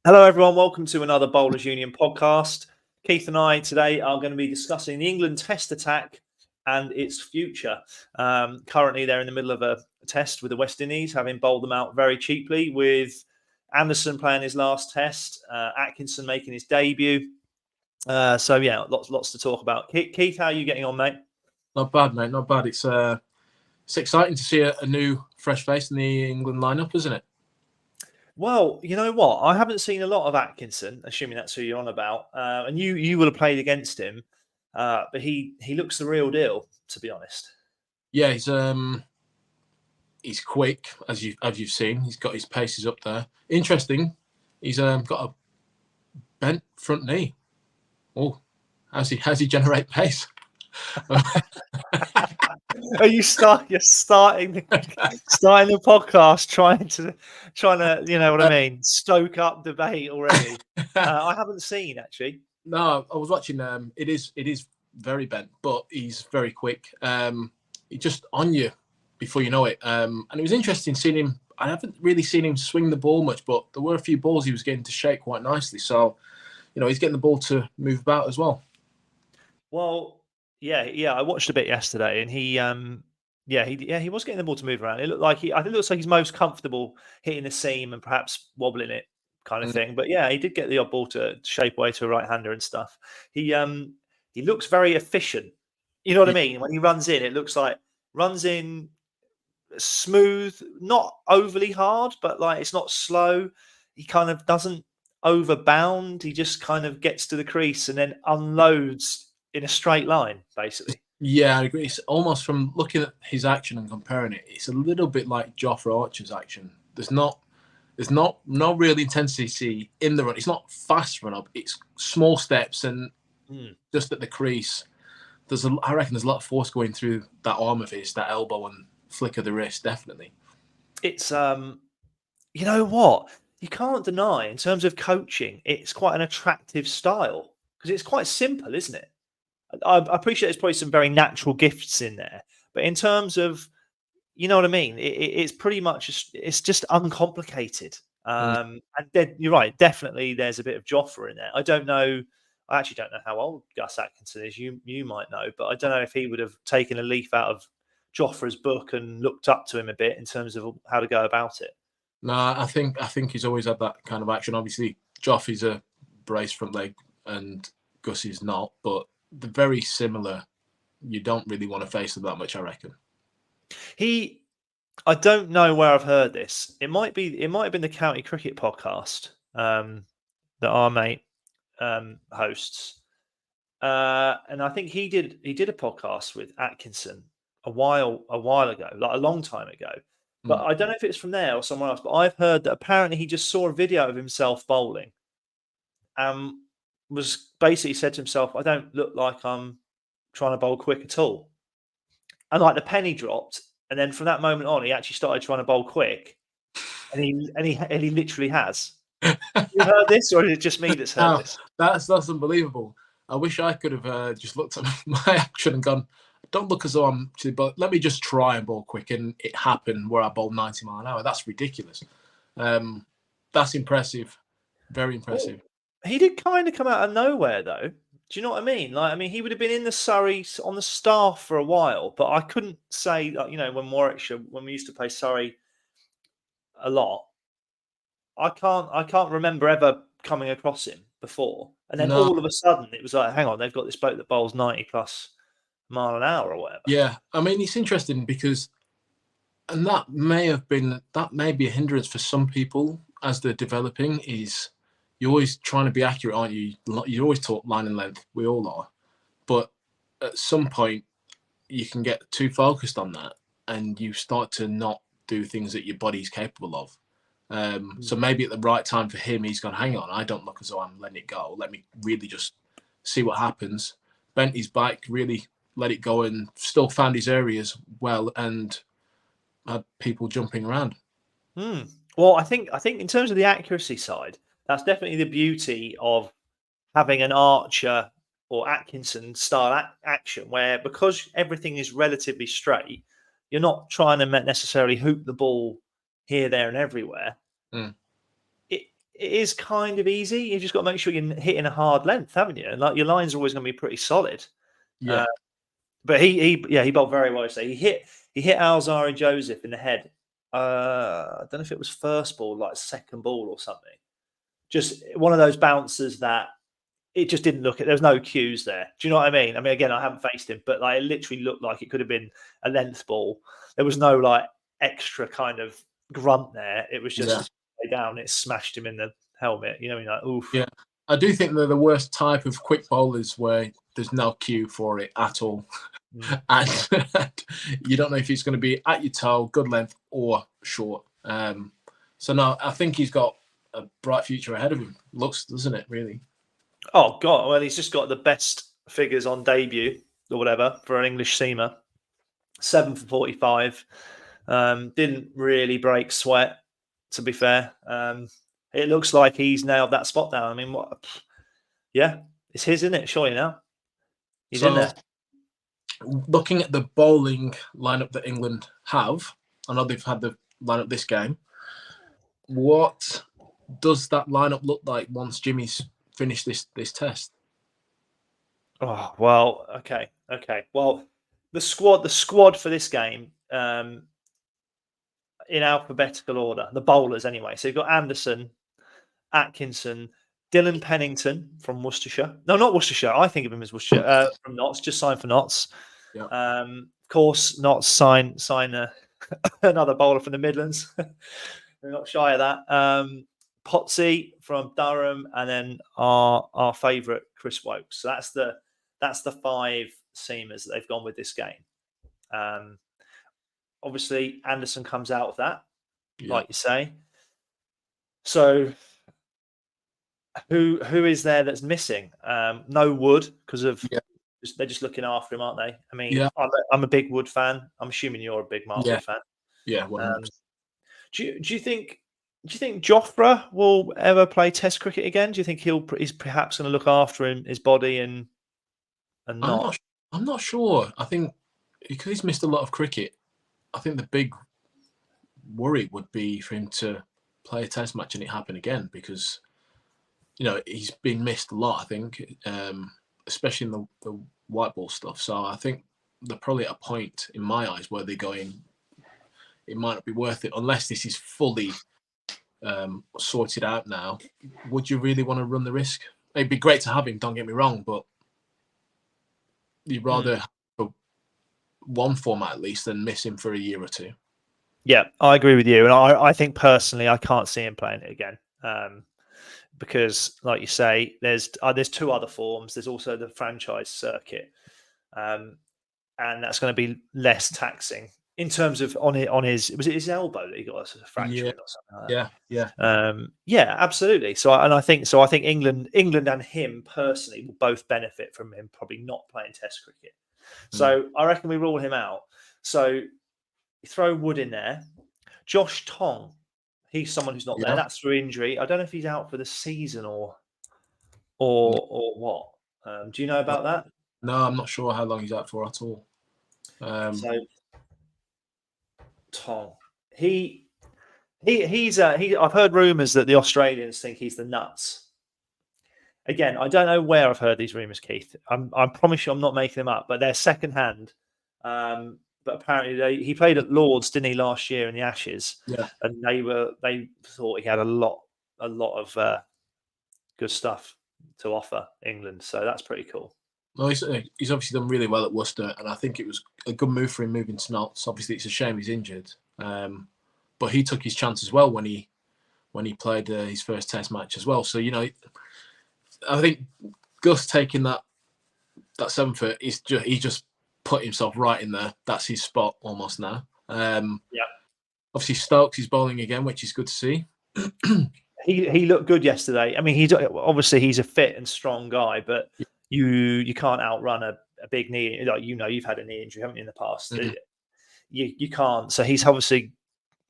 Hello, everyone. Welcome to another Bowlers Union podcast. Keith and I today are going to be discussing the England Test attack and its future. Currently, they're in the middle of a test with the West Indies, having bowled them out very cheaply, with Anderson playing his last test, Atkinson making his debut. Lots to talk about. Keith, how are you getting on, mate? Not bad, mate. Not bad. It's exciting to see a new, fresh face in the England lineup, isn't it? Well, you know what? I haven't seen a lot of Atkinson, assuming that's who you're on about. And you will have played against him, but he looks the real deal, to be honest. Yeah, he's quick, as you've seen. He's got his paces up there. Interesting. He's got a bent front knee. Oh, how's he generate pace? You're starting the podcast trying to you know what I mean, stoke up debate already. I haven't seen actually. No, I was watching. It is very bent, but he's very quick. He's just on you before you know it. And it was interesting seeing him. I haven't really seen him swing the ball much, but there were a few balls he was getting to shake quite nicely. So, he's getting the ball to move about as well. Well, yeah. I watched a bit yesterday, and he was getting the ball to move around. It looked like I think it looks like he's most comfortable hitting the seam and perhaps wobbling it, kind of thing. But yeah, he did get the odd ball to shape away to a right-hander and stuff. He looks very efficient. You know what I mean? When he runs in, it looks like runs in smooth, not overly hard, but like it's not slow. He kind of doesn't overbound. He just kind of gets to the crease and then unloads in a straight line, basically. Yeah, I agree. It's almost, from looking at his action and comparing it, it's a little bit like Jofra Archer's action. There's not no real intensity in the run. It's not fast run up. It's small steps and just at the crease. I reckon there's a lot of force going through that arm of his, that elbow and flick of the wrist. Definitely. It's you know what? You can't deny, in terms of coaching, it's quite an attractive style because it's quite simple, isn't it? I appreciate there's probably some very natural gifts in there, but in terms of, you know what I mean, it's pretty much it's just uncomplicated. And then you're right, definitely there's a bit of Jofra in there. I actually don't know how old Gus Atkinson is. You might know, but I don't know if he would have taken a leaf out of Jofra's book and looked up to him a bit in terms of how to go about it. No, I think he's always had that kind of action. Obviously, Joff is a brace front leg and Gus is not, but they're very similar. You don't really want to face them that much, I reckon. I don't know where I've heard this. It might have been the County Cricket podcast that our mate hosts, and I think he did a podcast with Atkinson a while ago, like a long time ago. But I don't know if it's from there or somewhere else. But I've heard that apparently he just saw a video of himself bowling, and was basically said to himself, "I don't look like I'm trying to bowl quick at all." And like the penny dropped, and then from that moment on, he actually started trying to bowl quick, and he literally has. You heard this, or is it just me that's heard this? That's unbelievable. I wish I could have just looked at my action and gone, don't look as though I'm actually, but let me just try and bowl quick, and it happened where I bowled 90 mile an hour. That's ridiculous. That's impressive, very impressive. Well, he did kind of come out of nowhere, though. Do you know what I mean? Like, I mean, he would have been in the Surrey on the staff for a while, but I couldn't say, like, when we used to play Surrey a lot, I can't remember ever coming across him before. And then all of a sudden, it was like, hang on, they've got this bloke that bowls 90 plus mile an hour or whatever. Yeah, I mean, it's interesting because, and that may be a hindrance for some people as they're developing, is you're always trying to be accurate, aren't you? You're always taught line and length. We all are. But at some point, you can get too focused on that and you start to not do things that your body's capable of. So maybe at the right time for him, he's gone, hang on, I don't look as though I'm letting it go. Let me really just see what happens. Bent his back, really let it go, and still found his areas well and had people jumping around. Well, I think in terms of the accuracy side, that's definitely the beauty of having an Archer or Atkinson style action, where because everything is relatively straight, you're not trying to necessarily hoop the ball here, there, and everywhere. it is kind of easy. You just got to make sure you're hitting a hard length, haven't you? And like your lines are always going to be pretty solid. Yeah. But he bowled very well. So he hit Alzari Joseph in the head. I don't know if it was first ball, like second ball or something. Just one of those bouncers that it just didn't look at. There was no cues there. Do you know what I mean? I mean, again, I haven't faced him, but like it literally looked like it could have been a length ball. There was no like extra kind of grunt there. It was just down. It smashed him in the helmet. You know, you're like, oof. Yeah, I do think they're the worst type of quick bowlers where there's no cue for it at all, and you don't know if he's going to be at your toe, good length, or short. So no, I think he's got a bright future ahead of him. Looks, doesn't it? Really. Oh God! Well, he's just got the best figures on debut or whatever for an English seamer. 7 for 45. Didn't really break sweat, to be fair. It looks like he's nailed that spot down. I mean, what? Yeah, it's his, isn't it? Surely now. He's in there. Looking at the bowling lineup that England have, I know they've had the lineup this game. What does that lineup look like once Jimmy's finished this test? Oh well, okay. Well, the squad for this game, in alphabetical order, the bowlers anyway. So you've got Anderson, Atkinson, Dylan Pennington from Worcestershire. No, not Worcestershire. I think of him as Worcestershire. From Notts, just signed for Notts. Yeah. Of course, Notts sign another bowler from the Midlands. We're not shy of that. Potsy from Durham, and then our favourite Chris Woakes. So that's the 5 seamers that they've gone with this game. Obviously, Anderson comes out of that, like you say. So who is there that's missing? No Wood, because of they're just looking after him, aren't they? I mean, I'm a big Wood fan. I'm assuming you're a big Mark Wood fan. Yeah, 100%. Do you think Jofra will ever play Test cricket again? Do you think he's perhaps going to look after his body and not? I'm not sure. I think because he's missed a lot of cricket, I think the big worry would be for him to play a Test match and it happen again, because he's been missed a lot. I think, especially in the white ball stuff. So I think they're probably at a point in my eyes where they're going, it might not be worth it unless this is fully sorted out now. Would you really want to run the risk? It'd be great to have him, don't get me wrong, but you'd rather have one format at least than miss him for a year or two. Yeah, I agree with you. And I think personally, I can't see him playing it again. Because, like you say, there's 2 other forms. There's also the franchise circuit. And that's going to be less taxing in terms of on his, was it his elbow that he got a fracture or something like that? Yeah, absolutely. So I think England and him personally will both benefit from him probably not playing Test cricket. So I reckon we rule him out. So you throw Wood in there. Josh Tong, he's someone who's not there. That's through injury. I don't know if he's out for the season or what. Do you know about that? No, I'm not sure how long he's out for at all. So Tong, he's I've heard rumours that the Australians think he's the nuts. Again, I don't know where I've heard these rumours, Keith. I promise you I'm not making them up, but they're second hand. But apparently he played at Lords, didn't he, last year in the Ashes? Yeah. And they thought he had a lot of good stuff to offer England. So that's pretty cool. Well, he's obviously done really well at Worcester, and I think it was a good move for him moving to Notts. Obviously, it's a shame he's injured, but he took his chance as well when he played his first Test match as well. So I think Gus taking that 7 foot, he just put himself right in there. That's his spot almost now. Obviously, Stokes is bowling again, which is good to see. He looked good yesterday. I mean, he's a fit and strong guy, but you can't outrun a big knee. Like you've had a knee injury, haven't you, in the past? Mm-hmm. You can't. So he's obviously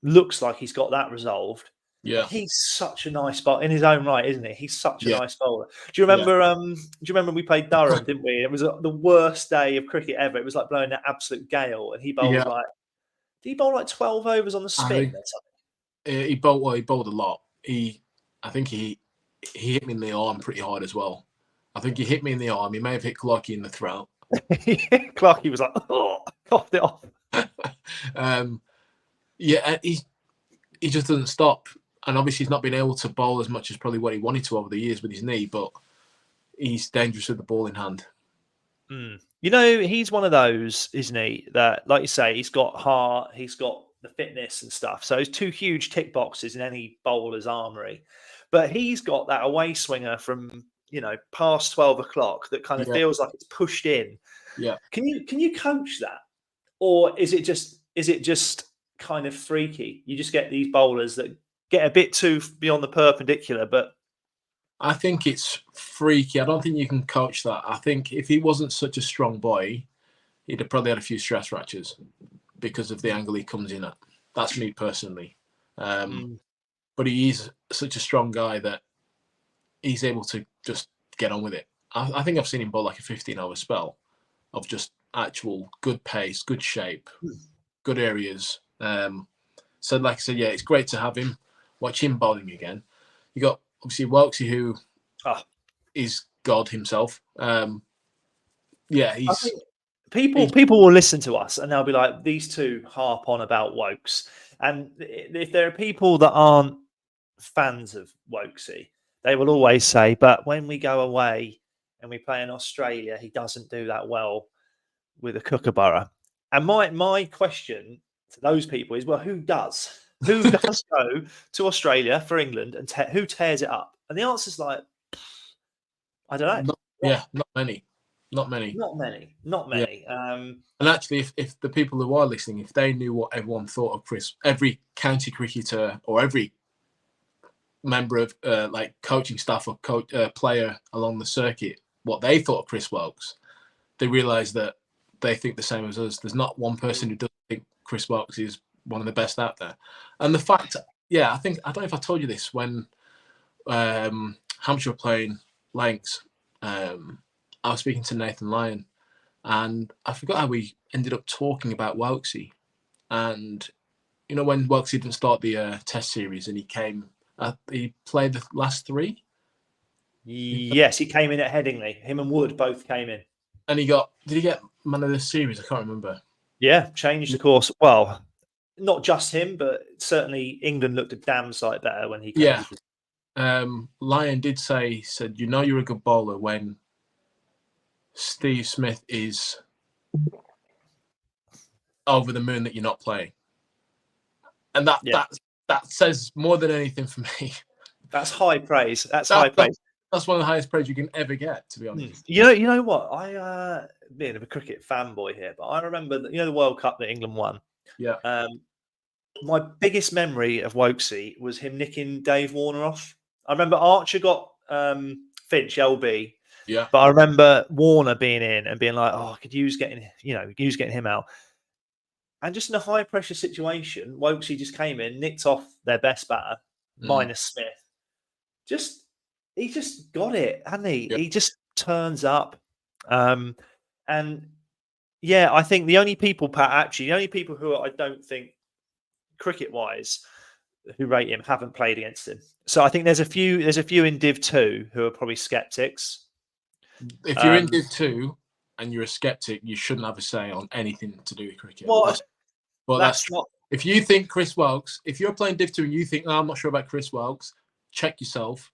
looks like he's got that resolved. Yeah, he's such a nice bowler in his own right, isn't he? He's such a nice bowler. Do you remember? Do you remember we played Durham, didn't we? It was the worst day of cricket ever. It was like blowing an absolute gale, and he bowled did he bowl like 12 overs on the spin? He bowled a lot. I think he hit me in the arm pretty hard as well. I think he hit me in the arm. He may have hit Clarkey in the throat. Clarkey was like, oh, coughed it off. Yeah, he just doesn't stop. And obviously he's not been able to bowl as much as probably what he wanted to over the years with his knee, but he's dangerous with the ball in hand. You know, he's one of those, isn't he, that, like you say, he's got heart, he's got the fitness and stuff. So it's two huge tick boxes in any bowler's armoury. But he's got that away swinger from, you know, past 12 o'clock that kind of feels like it's pushed in. Yeah. Can you coach that? Or is it just kind of freaky? You just get these bowlers that get a bit too beyond the perpendicular, but I think it's freaky. I don't think you can coach that. I think if he wasn't such a strong boy, he'd have probably had a few stress fractures because of the angle he comes in at. That's me personally. But he is such a strong guy that he's able to just get on with it. I think I've seen him bowl like a 15-over spell of just actual good pace, good shape, good areas. So like I said, yeah, it's great to have him. Watch him bowling again. You got obviously Woakesy, who is God himself. Yeah, he's people will listen to us and they'll be like, these two harp on about Woakes. And if there are people that aren't fans of Woakesy, they will always say, but when we go away and we play in Australia, he doesn't do that well with a kookaburra. And my question to those people is, well, who does? Who does go to Australia for England and who tears it up? And the answer is like, I don't know. Not many. Yeah. And actually, if the people who are listening, if they knew what everyone thought of Chris, every county cricketer or every member of like coaching staff or player along the circuit, what they thought of Chris Woakes, they realise that they think the same as us. There's not one person who doesn't think Chris Woakes is one of the best out there. And the fact, I don't know if I told you this, when Hampshire were playing Lancs, I was speaking to Nathan Lyon, and I forgot how we ended up talking about Woakesy. And you know, when Woakesy didn't start the Test series and he played the last three. Yes, he came in at Headingley. Him and Wood both came in. And did he get man of the series? I can't remember. Yeah, changed the course. Well, not just him, but certainly England looked a damn sight better when he came. Yeah. Lyon said, you know, you're a good bowler when Steve Smith is over the moon that you're not playing. And that says more than anything for me. That's high praise. That's high praise. That's one of the highest praise you can ever get, to be honest. You know what? I being a cricket fanboy here, but I remember that, you know, the World Cup that England won. Yeah. My biggest memory of Woakesy was him nicking Dave Warner off. I remember Archer got Finch LB. Yeah. But I remember Warner being in and being like, oh, I could use getting him out. And just in a high pressure situation, Woakesy just came in, nicked off their best batter, minus Smith. He just got it, hadn't he? Yep. He just turns up. And yeah, I think the only people who I don't think cricket-wise who rate him haven't played against him. So I think there's a few in Div 2 who are probably skeptics. If you're in Div 2 and you're a skeptic, you shouldn't have a say on anything to do with cricket. That's not. If you think Chris Woakes, if you're playing Div 2 and you think, I'm not sure about Chris Woakes, check yourself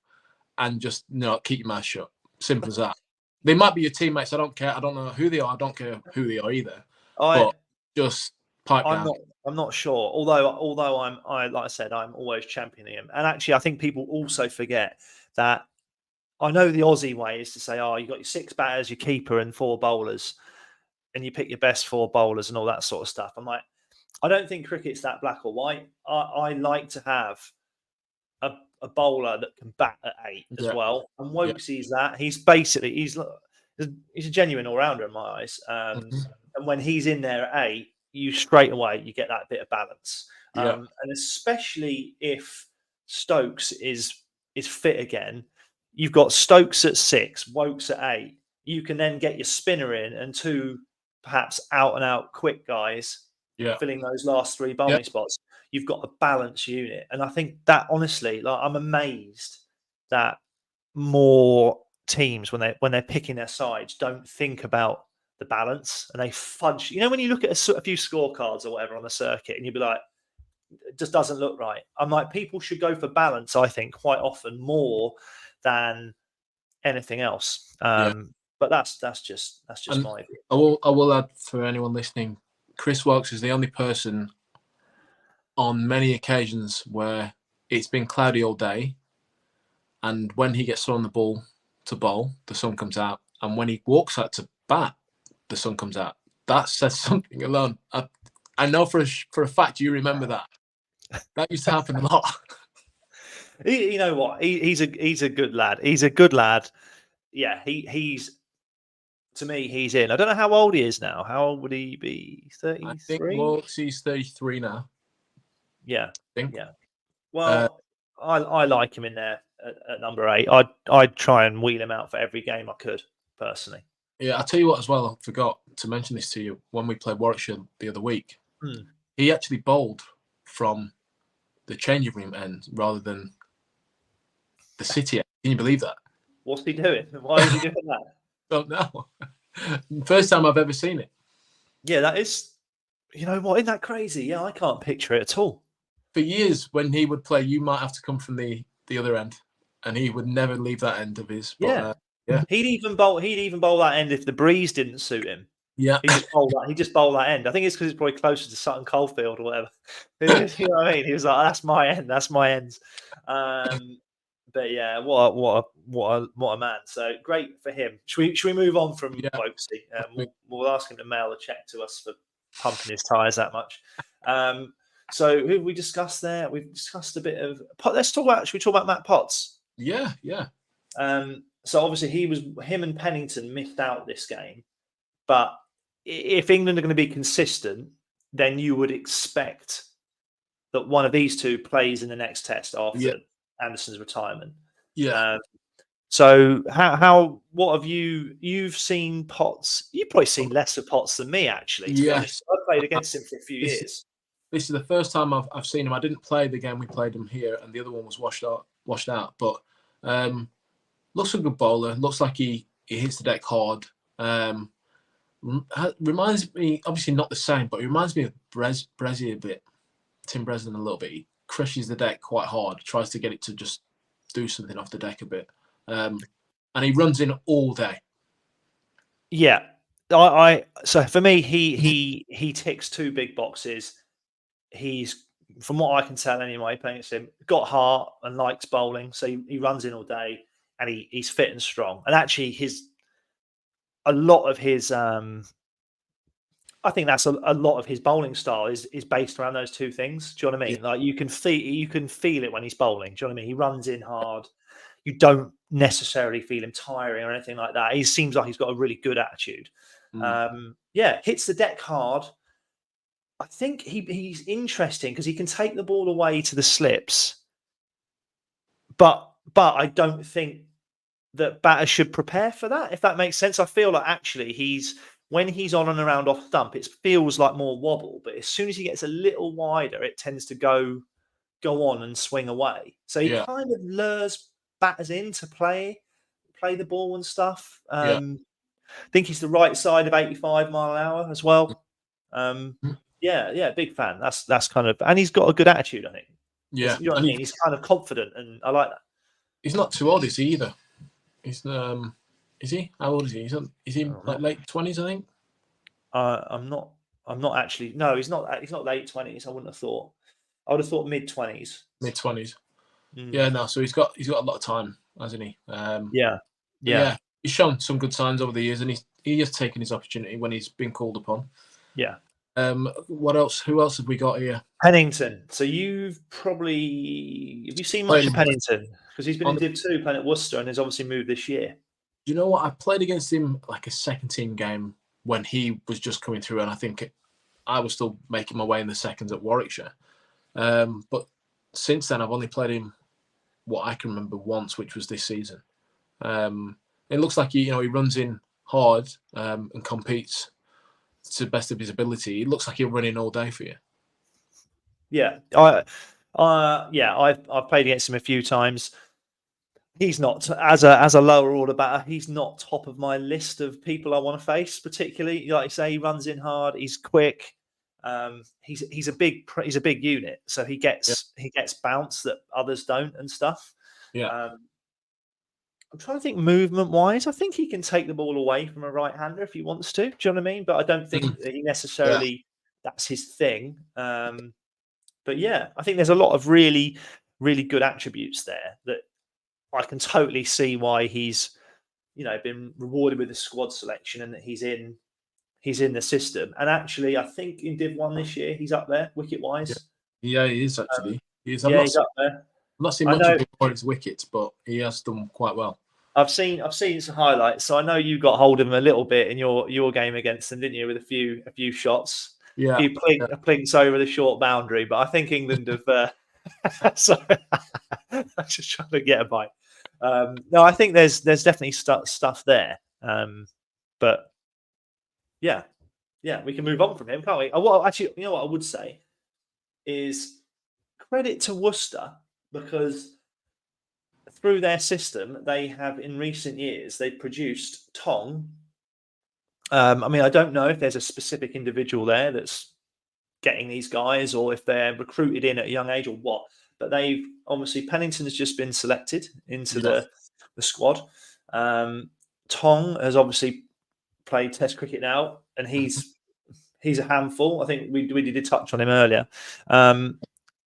and just keep your mouth shut. Simple as that. They might be your teammates. I don't care. I don't know who they are. I don't care who they are either. But just pipe down. I'm not sure. Although like I said, I'm always championing him. And actually, I think people also forget that I know the Aussie way is to say, you got your 6 batters, your keeper, and 4 bowlers, and you pick your best 4 bowlers and all that sort of stuff. I'm like, I don't think cricket's that black or white. I like to have a bowler that can bat at 8 as well. And Woakesy is that. He's a genuine all-rounder in my eyes. And when he's in there at 8, you straight away you get that bit of balance. And especially if Stokes is fit again, you've got Stokes at 6, Woakes at 8. You can then get your spinner in and 2 perhaps out and out quick guys filling those last 3 bowling spots. You've got a balanced unit. And I think that honestly, I'm amazed that more teams, when they're picking their sides, don't think about the balance and they fudge. You know, when you look at a few scorecards or whatever on the circuit, and you'd be like, it just doesn't look right. I'm like, people should go for balance, I think, quite often more than anything else. But that's just And my view. I will add, for anyone listening, Chris Woakes is the only person on many occasions where it's been cloudy all day, and when he gets on the ball to bowl, the sun comes out, and when he walks out to bat, the sun comes out. That says something alone. I know for a fact you remember that. That used to happen a lot. You know what? He's a good lad. He's a good lad. Yeah, he's to me, he's in. I don't know how old he is now. How old would he be? 33? I think Woakes, he's 33 now. Yeah. I think. Yeah. Well, I like him in there at number 8. I'd try and wheel him out for every game I could, personally. Yeah, I'll tell you what as well, I forgot to mention this to you. When we played Warwickshire the other week, he actually bowled from the changing room end rather than the city end. Can you believe that? What's he doing? Why is he doing that? Don't know. First time I've ever seen it. Yeah, that is, you know what, isn't that crazy? Yeah, I can't picture it at all. For years, when he would play, you might have to come from the other end, and he would never leave that end of his. But, yeah. He'd even bowl that end if the breeze didn't suit him. Yeah. He just bowled that end. I think it's because it's probably closer to Sutton Coldfield or whatever. You know what I mean? He was like, "That's my end. That's my ends." But yeah, what a man. So great for him. Should we move on from Woakesy? We'll ask him to mail a check to us for pumping his tyres that much. So who we discussed there? We've discussed a bit of. Should we talk about Matt Potts? Yeah. So obviously him and Pennington missed out this game, but if England are going to be consistent, then you would expect that one of these two plays in the next test after Anderson's retirement. Yeah. So what have you've seen Potts? You've probably seen less of Potts than me, actually. To be honest. I played against him for a few years. This is the first time I've seen him. I didn't play the game we played him here, and the other one was washed out. But looks a good bowler. Looks like he hits the deck hard. Reminds me, obviously not the same, but he reminds me of Brezzy a bit. Tim Breslin a little bit. He crushes the deck quite hard. Tries to get it to just do something off the deck a bit. And he runs in all day. Yeah. So for me, he ticks 2 big boxes. He's, from what I can tell anyway, playing against him, got heart and likes bowling. So he runs in all day and he's fit and strong. And actually a lot of his I think that's a lot of his bowling style is based around those 2 things. Do you know what I mean? Yeah. Like you can feel it when he's bowling. Do you know what I mean? He runs in hard. You don't necessarily feel him tiring or anything like that. He seems like he's got a really good attitude. Hits the deck hard. I think he's interesting because he can take the ball away to the slips, but I don't think that batters should prepare for that, if that makes sense. I feel like actually when he's on and around off stump, it feels like more wobble, but as soon as he gets a little wider, it tends to go on and swing away. So he kind of lures batters in to play the ball and stuff. I think he's the right side of 85 mile an hour as well. Big fan. That's kind of, and he's got a good attitude, I think. Yeah, you know what I mean? He's kind of confident, and I like that. He's not too old, is he either? He's is he? How old is he? Is he like late 20s? I think. I'm not actually. No, he's not. He's not late 20s. I wouldn't have thought. I would have thought mid 20s. Mid 20s. Yeah, no. So he's got a lot of time, hasn't he? Yeah. He's shown some good signs over the years, and he has taken his opportunity when he's been called upon. Yeah. What else? Who else have we got here? Pennington. So have you seen much of Pennington? Because he's been in Div 2 playing at Worcester and has obviously moved this year. Do you know what? I played against him like a second team game when he was just coming through, and I think I was still making my way in the seconds at Warwickshire. But since then, I've only played him what I can remember once, which was this season. It looks like he runs in hard and competes to the best of his ability. It looks like he'll run in all day for you. Yeah, I've played against him a few times. he's not as a lower order batter. He's not top of my list of people I want to face. Particularly, like you say, he runs in hard. He's quick. He's a big unit, so he gets bounce that others don't and stuff. Yeah. I'm trying to think movement wise. I think he can take the ball away from a right hander if he wants to. Do you know what I mean? But I don't think that he necessarily that's his thing. But yeah, I think there's a lot of really, really good attributes there that I can totally see why he's, been rewarded with a squad selection and that he's in the system. And actually, I think in Div 1 this year, he's up there wicket wise. Yeah, he is actually. He is. He's up there. I'm not seeing much of him for his wickets, but he has done quite well. I've seen some highlights, so I know you got hold of him a little bit in your game against them, didn't you? With a few shots, yeah, a few plinks over the short boundary. But I think England have. Sorry, I'm just trying to get a bite. No, I think there's definitely stuff there. But yeah, we can move on from him, can't we? Well, actually, you know what I would say is credit to Worcester because through their system, they have in recent years they've produced Tong. I mean, I don't know if there's a specific individual there that's getting these guys, or if they're recruited in at a young age, or what. But they've obviously Pennington has just been selected into the squad. Tong has obviously played Test cricket now, and he's a handful. I think we did touch on him earlier.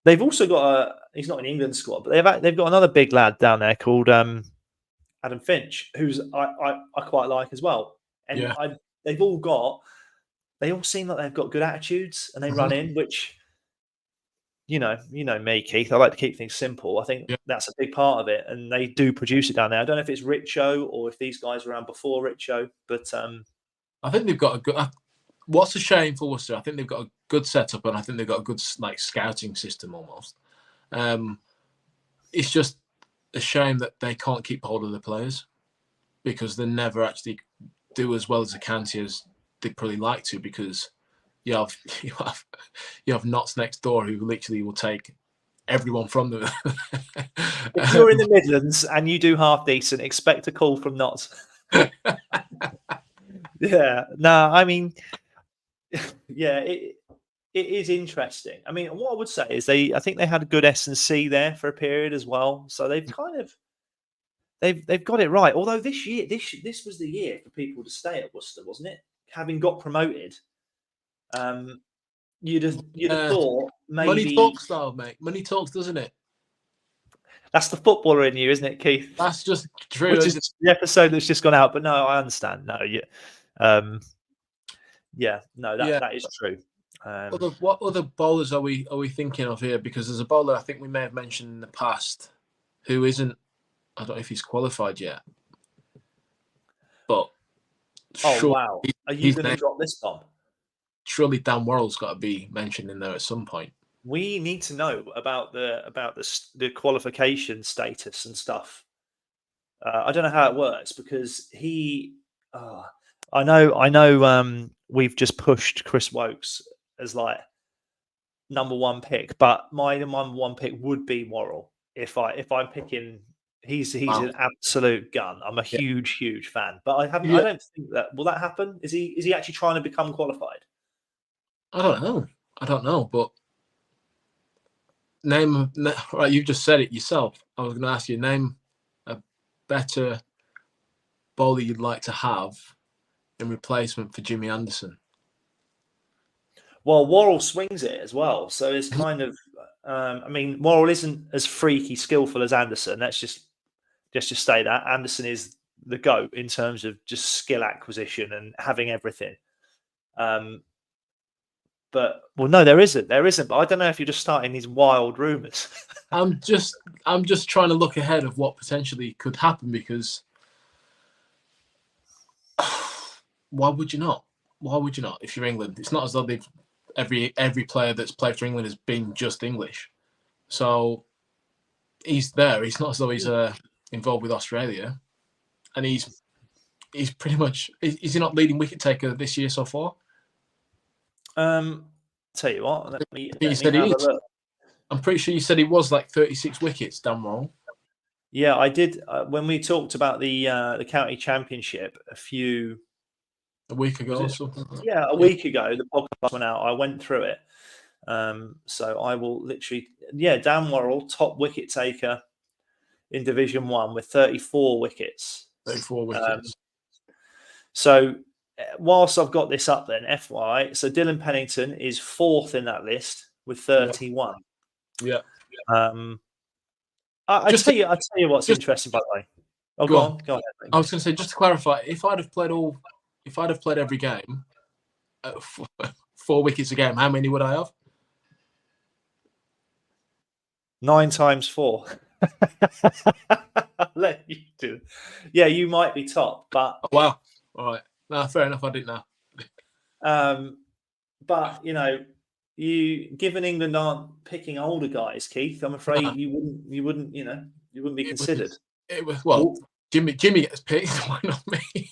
They've also got he's not in England squad, but they've got another big lad down there called Adam Finch, who's I quite like as well. And they all seem like they've got good attitudes and they run in, which you know me, Keith. I like to keep things simple. I think that's a big part of it, and they do produce it down there. I don't know if it's Richo or if these guys were around before Richo, but I think they've got a good. What's a shame for Worcester? I think they've got a good setup, and I think they've got a good scouting system almost. It's just a shame that they can't keep hold of the players because they never actually do as well as they can as they'd probably like to, because you have knots next door who literally will take everyone from them. If you're in the Midlands and you do half decent, expect a call from knots. Yeah, no, I mean, yeah, it is interesting. I mean, what I would say is I think they had a good S&C there for a period as well. So they've kind of they've got it right. Although this year, this was the year for people to stay at Worcester, wasn't it? Having got promoted, you'd have thought maybe money talks, though, mate. Money talks, doesn't it? That's the footballer in you, isn't it, Keith? That's just true. Which is the episode that's just gone out. But no, I understand. No, that is true. What other bowlers are we thinking of here? Because there's a bowler I think we may have mentioned in the past who isn't. I don't know if he's qualified yet. But wow, are you going to drop this bomb? Surely Dan Worrell's got to be mentioned in there at some point. We need to know about the qualification status and stuff. I don't know how it works because I know. We've just pushed Chris Woakes as like number one pick, but my number one pick would be Worrell if I'm picking. He's an absolute gun. I'm a huge fan, but I don't think that will that happen. Is he actually trying to become qualified? I don't know, but right. You've just said it yourself. I was going to ask you, name a better bowler you'd like to have in replacement for Jimmy Anderson. Well, Worrell swings it as well, so it's kind of. I mean, Worrell isn't as freaky skillful as Anderson. Let's just say that Anderson is the GOAT in terms of just skill acquisition and having everything. But no, there isn't. But I don't know if you're just starting these wild rumors. I'm just trying to look ahead of what potentially could happen, because why would you not? If you're England? It's not as though every player that's played for England has been just English. So he's there. It's not as though he's involved with Australia, and he's pretty much. Is he not leading wicket taker this year so far? Tell you what, let me have he is. a look. I'm pretty sure you said he was like 36 wickets, Dan Worrell. Yeah, I did. When we talked about the county championship A week ago or it- something. a week ago, the podcast went out. I went through it. So I will literally, Dan Worrell, top wicket taker in Division 1 with 34 wickets. 34 wickets. So whilst I've got this up, then FYI, so Dylan Pennington is 4th in that list with 31. Yeah. I tell you what's interesting, by the way. Oh, go on. Go ahead. I was going to say, just to clarify, if I'd have played every game, 4 wickets a game, how many would I have? 9 times 4. I'll let you do it. Yeah, you might be top, but wow. All right. No, fair enough. I didn't know. But you given England aren't picking older guys, Keith, I'm afraid you wouldn't be considered. It was Jimmy gets picked. Why not me?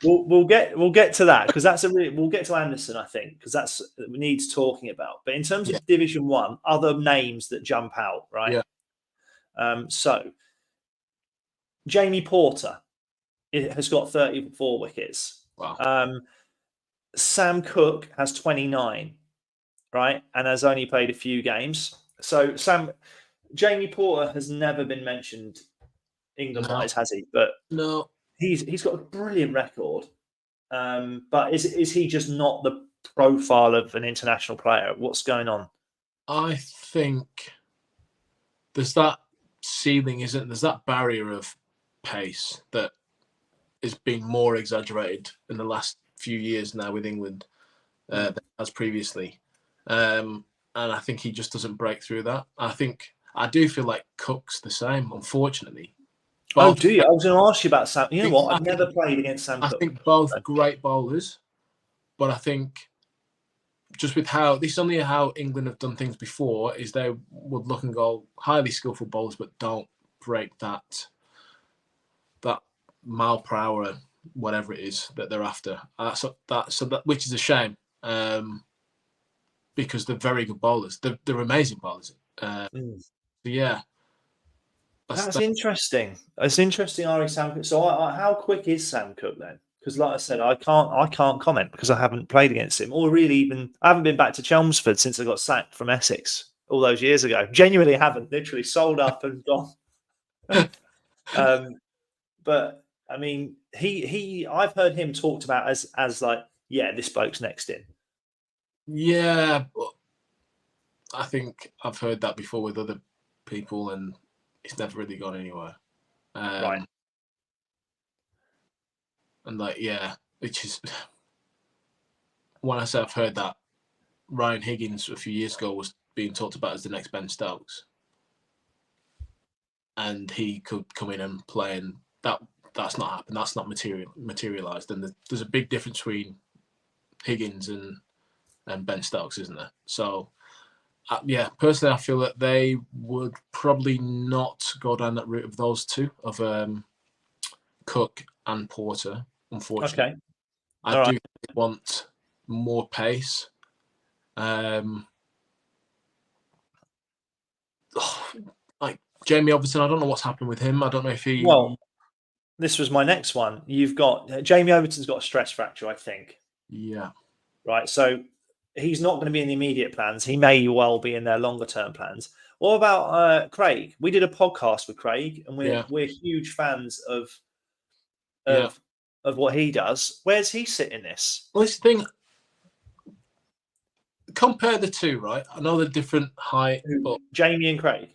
We'll get to that because we'll get to Anderson, I think, because that's needs talking about. But in terms of Division 1, other names that jump out, right? Yeah. So Jamie Porter has got 34 wickets. Wow. Sam Cook has 29, right, and has only played a few games. So Jamie Porter has never been mentioned England-wise, has he? But no. He's got a brilliant record, but is he just not the profile of an international player? What's going on? I think there's that ceiling, isn't there's that barrier of pace that is being more exaggerated in the last few years now with England than as previously, and I think he just doesn't break through that. I do feel like Cook's the same, unfortunately. Do you? I was going to ask you about Sam. You know what? I've never played against Sam Cook. I think both great bowlers, but I think just with how England have done things before is they would look and go highly skillful bowlers, but don't break that mile per hour, whatever it is that they're after. Which is a shame, because they're very good bowlers. They're amazing bowlers. Yeah. That's interesting. It's interesting, Ari Sam Cook. So, how quick is Sam Cook then? Because, like I said, I can't comment because I haven't played against him, or really I haven't been back to Chelmsford since I got sacked from Essex all those years ago. Genuinely haven't. Literally sold up and gone. But I mean, I've heard him talked about as like, this bloke's next in. Yeah, but I think I've heard that before with other people, and it's never really gone anywhere. Right. And which is when I say I've heard that, Ryan Higgins a few years ago was being talked about as the next Ben Stokes, and he could come in and play, and that's not happened. That's not materialized, and there's a big difference between Higgins and Ben Stokes, isn't there? So. Personally, I feel that they would probably not go down that route of those two, of Cook and Porter, unfortunately. Okay. I do want more pace. Like Jamie Overton, I don't know what's happened with him. I don't know if he... Well, this was my next one. You've got... Jamie Overton's got a stress fracture, I think. Yeah. Right, so... he's not going to be in the immediate plans. He may well be in their longer term plans. What about Craig? We did a podcast with Craig, and we're huge fans of what he does. Where's he sit in this? Well, this thing. Compare the two, right? I know they're different height, but Jamie and Craig.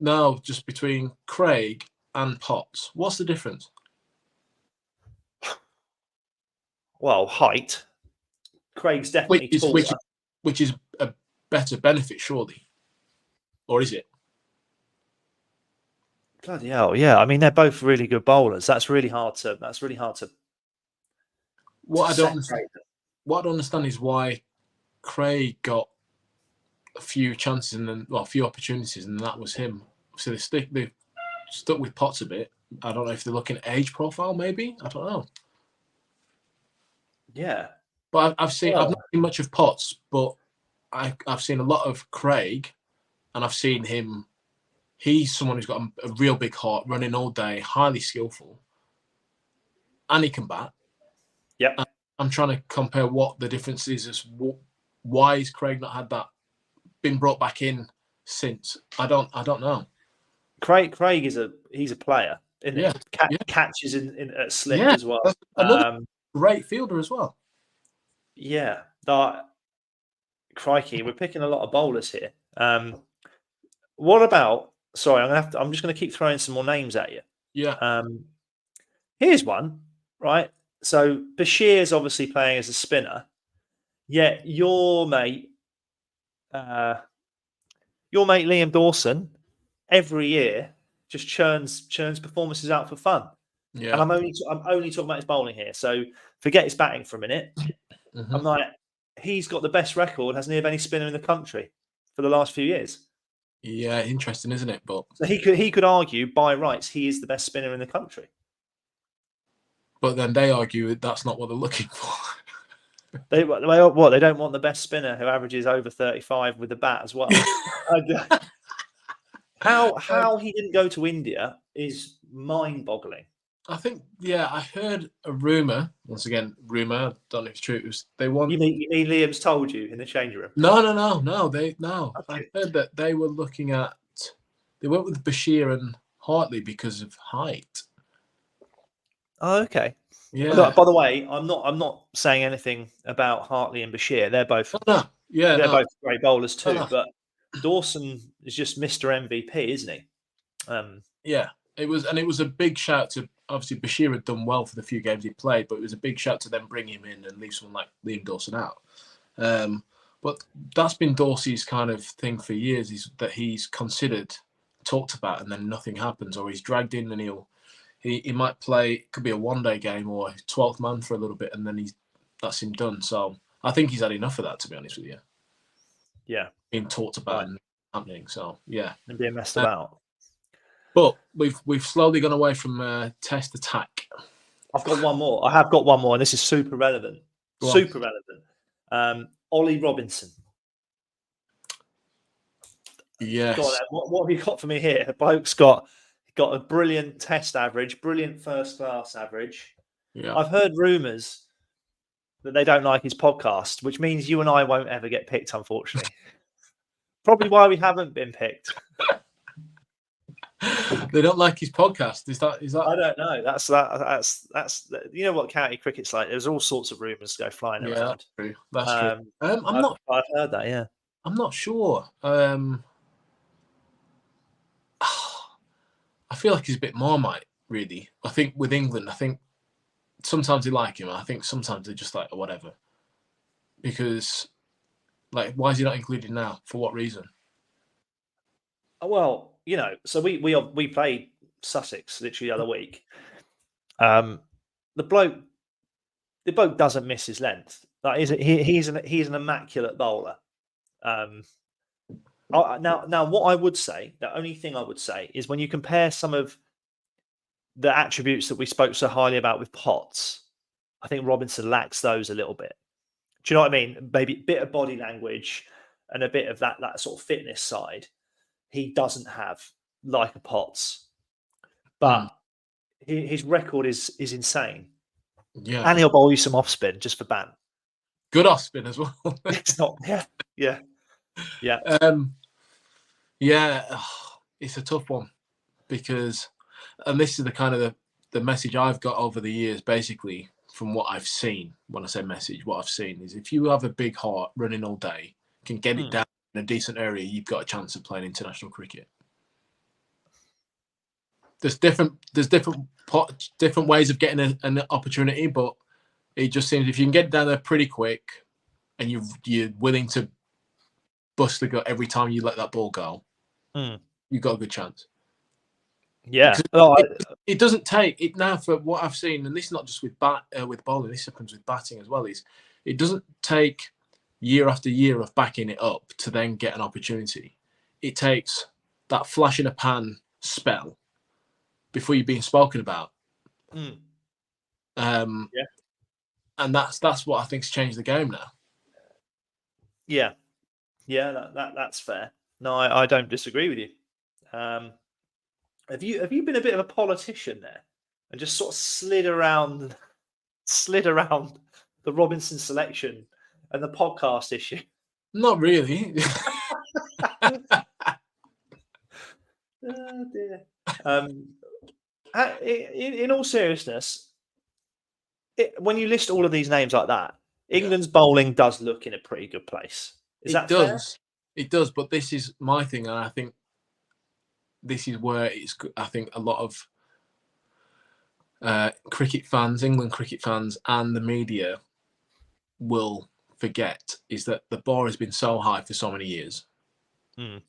No, just between Craig and Potts. What's the difference? Well, height. Craig's definitely taller. Which is a better benefit, surely, or is it? Bloody hell, yeah. I mean, they're both really good bowlers. That's really hard to. What I don't understand is why Craig got a few chances and then, a few opportunities, and that was him. So they stuck with Potts a bit. I don't know if they're looking at age profile, maybe. I don't know. Yeah. But I've not seen much of Potts, but I've seen a lot of Craig, and I've seen him He's someone who's got a real big heart, running all day, highly skillful, and he can bat. Yep. I'm trying to compare what the difference is. Why has Craig not had that been brought back in since? I don't know. Craig he's a player, isn't Yeah, he? Catches in at slip yeah, as well. another great fielder as well. Yeah, crikey, we're picking a lot of bowlers here. What about? Sorry, I'm just going to keep throwing some more names at you. Yeah, Here's one, right? So Bashir's obviously playing as a spinner. Yet your mate Liam Dawson, every year just churns performances out for fun. yeah. And I'm only talking about his bowling here. So forget his batting for a minute. Mm-hmm. I'm like, he's got the best record, hasn't he, of any spinner in the country for the last few years. Yeah, interesting, isn't it? But So he could argue by rights he is the best spinner in the country. But then they argue that's not what they're looking for. They don't want the best spinner who averages over 35 with the bat as well. How he didn't go to India is mind-boggling. I think, yeah, I heard a rumor. Once again, rumor. I don't know if it's true. They want. You mean Liam's told you in the changing room? No. Okay. I heard that they were looking at. They went with Bashir and Hartley because of height. Oh, okay. Yeah. Look, by the way, I'm not saying anything about Hartley and Bashir. They're both both great bowlers too. But Dawson is just Mr. MVP, isn't he? Yeah, it was a big shout to, obviously Bashir had done well for the few games he played, but it was a big shout to them bring him in and leave someone like Liam Dawson out. But that's been Dorsey's kind of thing for years, is that he's considered, talked about, and then nothing happens, or he's dragged in and he might play, it could be a one-day game or a 12th man for a little bit, and then that's him done. So I think he's had enough of that, to be honest with you. Yeah. Being talked about and happening. So yeah. And being messed about. But we've slowly gone away from test attack. I've got one more. I have got one more, and this is super relevant. Super relevant. Ollie Robinson. Yes. What have you got for me here? The bloke's got a brilliant test average, brilliant first class average. Yeah. I've heard rumours that they don't like his podcast, which means you and I won't ever get picked, unfortunately. Probably why we haven't been picked. They don't like his podcast. Is that? I don't know. That's you know what county cricket's like. There's all sorts of rumours go flying around. That's true. I've heard that. Yeah. I'm not sure. I feel like he's a bit Marmite, really. I think with England, I think sometimes they like him. I think sometimes they're just like, oh, whatever. Because, like, why is he not included now? For what reason? Well, you know, so we played Sussex literally the other week. The bloke doesn't miss his length. Like, he's an immaculate bowler. Now, what I would say, the only thing I would say is when you compare some of the attributes that we spoke so highly about with Potts, I think Robinson lacks those a little bit. Do you know what I mean? Maybe a bit of body language and a bit of that sort of fitness side. He doesn't have like a Potts, but his record is insane. Yeah, and he'll bowl you some off spin just for ban. Good off spin as well. It's not. Yeah. It's a tough one because, and this is the kind of the message I've got over the years, basically from what I've seen. When I say message, what I've seen is if you have a big heart running all day, can get it down in a decent area, you've got a chance of playing international cricket. There's different ways of getting an opportunity, but it just seems if you can get down there pretty quick and you're willing to bust the gut every time you let that ball go, you've got a good chance. Yeah, it doesn't take it now for what I've seen, and this is not just with bowling. This happens with batting as well. Is it doesn't take year after year of backing it up to then get an opportunity. It takes that flash in a pan spell before you're being spoken about. And that's what I think's changed the game now. Yeah, that's fair. No, I don't disagree with you. Have you been a bit of a politician there and just sort of slid around the Robinson selection and the podcast issue? Not really. Oh dear. In all seriousness, when you list all of these names like that, England's bowling does look in a pretty good place. Is that fair? It does, but this is my thing, and I think this is where I think a lot of cricket fans, England cricket fans, and the media will forget is that the bar has been so high for so many years.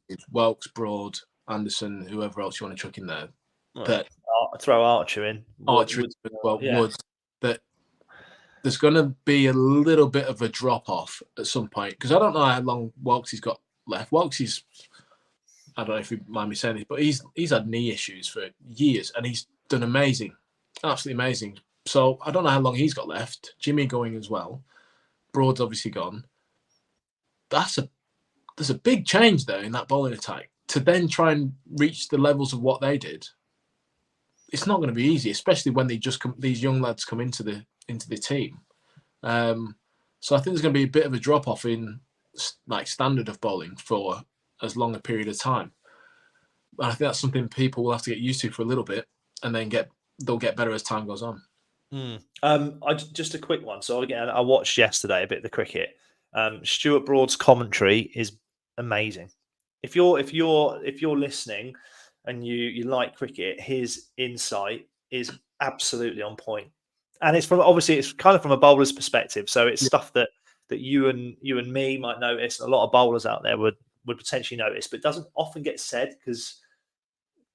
It's Woakes, Broad, Anderson, whoever else you want to chuck in there. That throw Archer in. Wood, that there's going to be a little bit of a drop off at some point, because I don't know how long Woakes has got left. Woakes is, I don't know if you mind me saying this, but he's had knee issues for years and he's done amazing, absolutely amazing. So I don't know how long he's got left. Jimmy going as well. Broad's obviously gone. There's a big change there in that bowling attack to then try and reach the levels of what they did. It's not going to be easy, especially when these young lads come into the team. So I think there's going to be a bit of a drop off in like standard of bowling for as long a period of time. And I think that's something people will have to get used to for a little bit, and then they'll get better as time goes on. Just a quick one. So again, I watched yesterday a bit of the cricket. Stuart Broad's commentary is amazing. If you're listening and you like cricket, his insight is absolutely on point. And it's kind of from a bowler's perspective. So it's stuff that you and me might notice, and a lot of bowlers out there would potentially notice, but it doesn't often get said because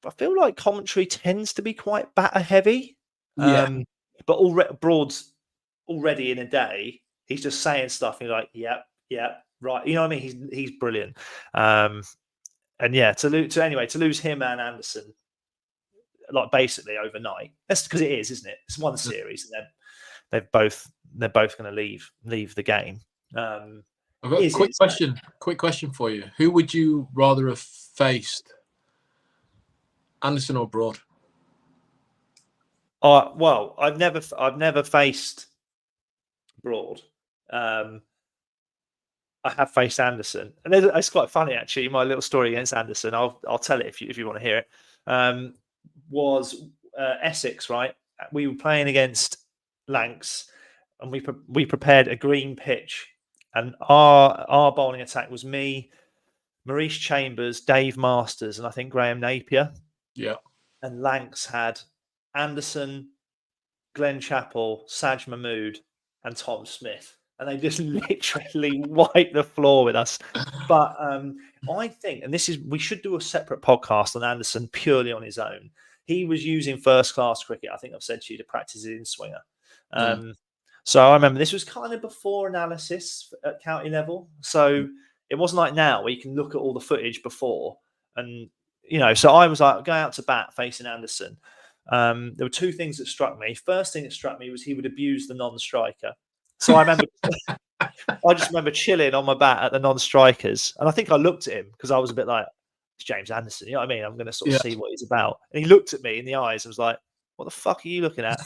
I feel like commentary tends to be quite batter heavy. Yeah. But Broad's already in a day, he's just saying stuff and you're like, yeah, right. You know what I mean? He's brilliant. And yeah, to lose him and Anderson, like basically overnight. That's because it is, isn't it? It's one series, and then they're both going to leave the game. I've got a quick question for you. Who would you rather have faced, Anderson or Broad? Well, I've never faced Broad. I have faced Anderson, and it's quite funny actually. My little story against Anderson, I'll tell it if you want to hear it. Was Essex, right? We were playing against Lancs, and we prepared a green pitch, and our bowling attack was me, Maurice Chambers, Dave Masters, and I think Graham Napier. Yeah. And Lancs had Anderson, Glenn Chappell, Saj Mahmood, and Tom Smith. And they just literally wiped the floor with us. But I think, and we should do a separate podcast on Anderson purely on his own. He was using first-class cricket, I think I've said to you, to practice his in-swinger. So I remember this was kind of before analysis at county level. So it wasn't like now where you can look at all the footage before. And, so I was like going out to bat facing Anderson. There were two things that struck me. First thing that struck me was he would abuse the non-striker. So I just remember chilling on my bat at the non-strikers, and I think I looked at him because I was a bit like, it's James Anderson, you know what I mean? I'm going to sort of see what he's about. And he looked at me in the eyes and was like, what the fuck are you looking at?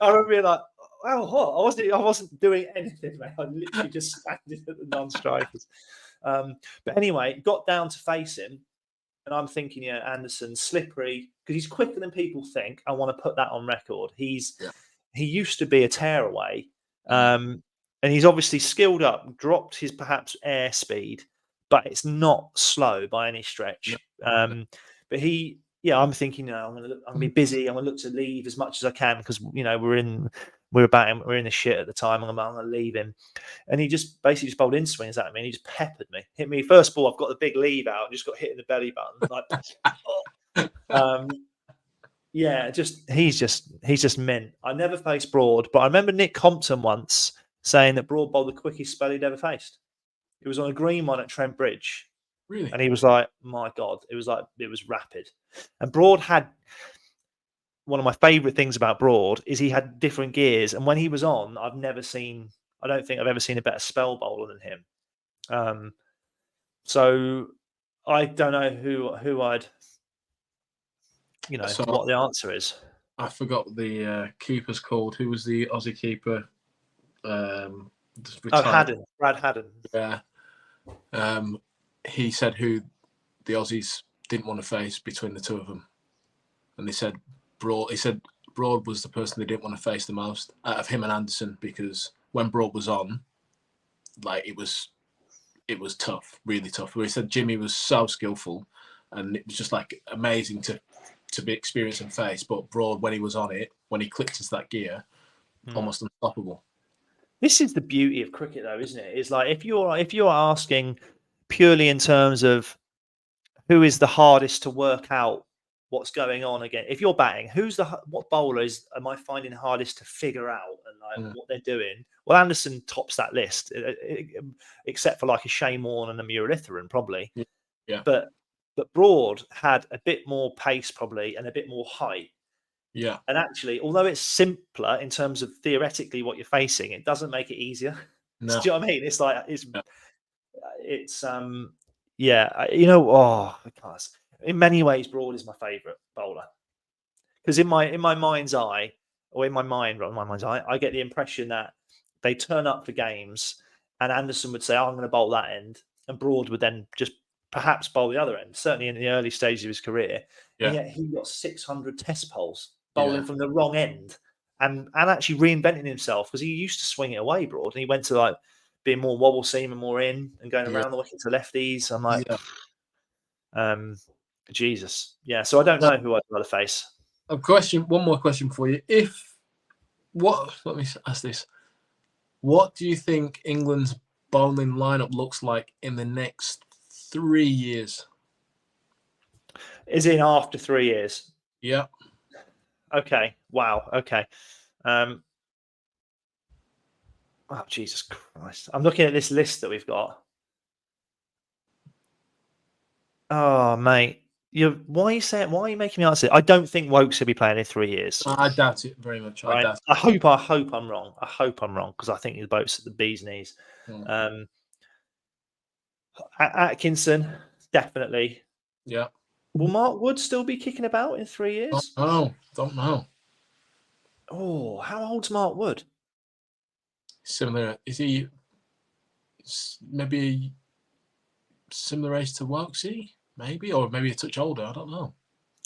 I remember being like, oh, what? I wasn't doing anything, mate. I literally just standing at the non-strikers. But anyway, got down to face him, and I'm thinking, Anderson, slippery, because he's quicker than people think. I want to put that on record. He used to be a tearaway, and he's obviously skilled up, dropped his perhaps air speed, but it's not slow by any stretch. But I'm thinking, I'm going to be busy. I'm going to look to leave as much as I can because we're in the shit at the time. I'm going to leave him, and he just basically bowled in swings at me, and he just peppered me, hit me. First ball, I've got the big leave out, and just got hit in the belly button, like. Yeah, he's just mint. I never faced Broad, but I remember Nick Compton once saying that Broad bowled the quickest spell he'd ever faced. It was on a green one at Trent Bridge. Really? And he was like, my God, it was rapid. And Broad had one of my favourite things about Broad is he had different gears. And when he was on, I don't think I've ever seen a better spell bowler than him. So I don't know who I'd, So what the answer is. I forgot the keeper's called. Who was the Aussie keeper? Just retired. Brad Haddon. Yeah. He said who the Aussies didn't want to face between the two of them, and they said Broad. He said Broad was the person they didn't want to face the most out of him and Anderson, because when Broad was on, like it was tough, really tough. Where he said Jimmy was so skillful, and it was just like amazing to be experienced and face. But Broad, when he was on it, when he clicked into that gear, almost unstoppable. This is the beauty of cricket, though, isn't it? It's like if you're asking purely in terms of who is the hardest to work out what's going on again. If you're batting, what bowler am I finding hardest to figure out and what they're doing? Well, Anderson tops that list, except for like a Shane Warne and a Muralitharan, probably. Yeah. But Broad had a bit more pace, probably, and a bit more height. Yeah. And actually, although it's simpler in terms of theoretically what you're facing, it doesn't make it easier. No. Do you know what I mean? It's like in many ways, Broad is my favourite bowler, because in my mind's eye, or in my mind, rather, my mind's eye, I get the impression that they turn up for games, and Anderson would say, "Oh, I'm going to bowl that end," and Broad would then just perhaps bowl the other end. Certainly in the early stages of his career, and yet he got 600 Test poles bowling from the wrong end, and actually reinventing himself, because he used to swing it away, Broad, and he went to like being more wobble seam and more in and going around the wicket to lefties. I'm like, Jesus. Yeah. So I don't know who I'd rather face. One more question for you. Let me ask this. What do you think England's bowling lineup looks like in the next 3 years? Is in after 3 years? Yeah. Okay. Wow. Okay. Oh, Jesus Christ. I'm looking at this list that we've got. Oh, mate. Why are you making me answer it? I don't think Woakes will be playing in 3 years. I doubt it very much. Right? I hope I'm wrong. I hope I'm wrong, because I think the boat's at the bee's knees. Atkinson, definitely. Yeah. Will Mark Wood still be kicking about in 3 years? Don't know. Oh, how old's Mark Wood? Similar. Is he maybe similar age to Woakesy? Maybe, or maybe a touch older. I don't know.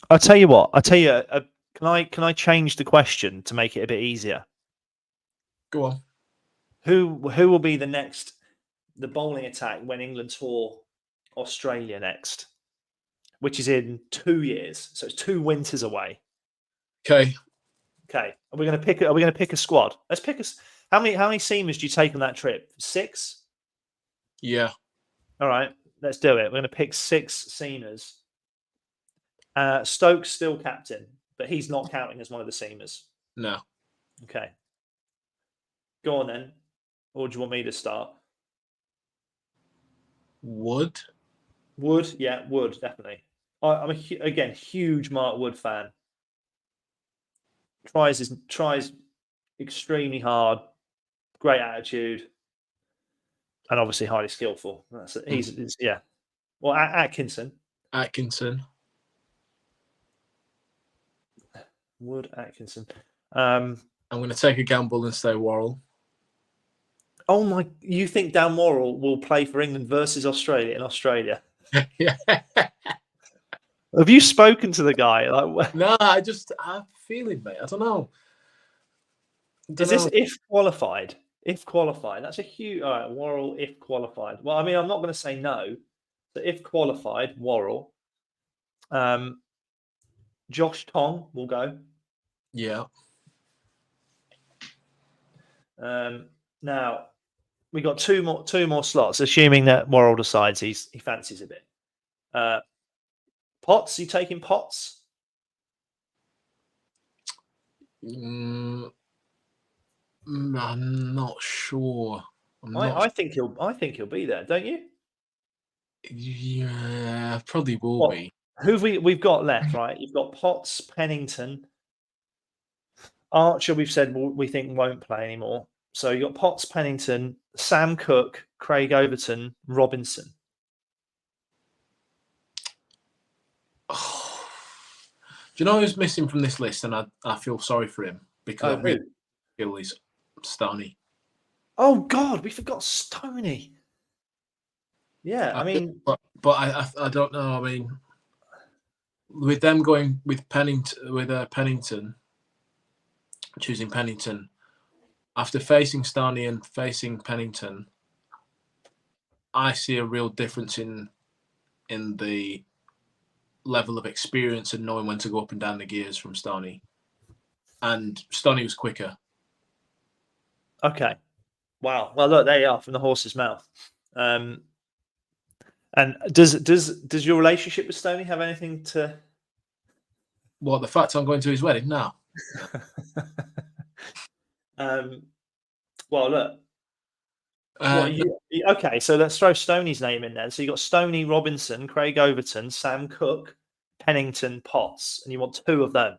I'll tell you what. Can I change the question to make it a bit easier? Go on. Who will be the bowling attack when England tour Australia next, which is in 2 years, so it's 2 winters away. Okay. Are we going to pick a squad? Let's pick how many seamers do you take on that trip? 6? Yeah. All right, let's do it. We're going to pick 6 seamers. Stokes still captain, but he's not counting as one of the seamers. No. Okay. Go on then. Or do you want me to start? Wood, yeah, Wood, definitely. I'm again huge Mark Wood fan. Tries extremely hard, great attitude, and obviously highly skillful. He's yeah. Well, Atkinson. Wood, Atkinson. I'm going to take a gamble and say Worrell. Oh my! You think Dan Worrell will play for England versus Australia in Australia? Yeah. Have you spoken to the guy? No, I have a feeling, mate. I don't know. This if qualified? If qualified, that's a huge. All right, Worrell if qualified. Well, I mean, I'm not going to say no, but if qualified, Worrell. Josh Tong will go. Yeah. Now we got two more slots, assuming that Worrell decides he fancies a bit. Potts, you taking Potts? I'm not sure. I think he'll be there, don't you? Yeah, probably will be. Who we've got left, right? You've got Potts, Pennington, Archer. We've said we think won't play anymore. So you got Potts, Pennington, Sam Cook, Craig Overton, Robinson. Do you know who's missing from this list? And I feel sorry for him because I really feel he's Stoney. Oh God, we forgot Stoney. Yeah, I mean, but I don't know. I mean, with them going with Pennington, choosing Pennington after facing Stoney and facing Pennington, I see a real difference in the level of experience and knowing when to go up and down the gears from Stoney. And Stoney was quicker. Okay. Wow. Well, look, there you are from the horse's mouth. And does your relationship with Stoney have anything to? Well, the fact I'm going to his wedding now. Well, look. Okay, so let's throw Stoney's name in there. So you got Stoney, Robinson, Craig Overton, Sam Cook, Pennington, Potts, and you want 2 of them.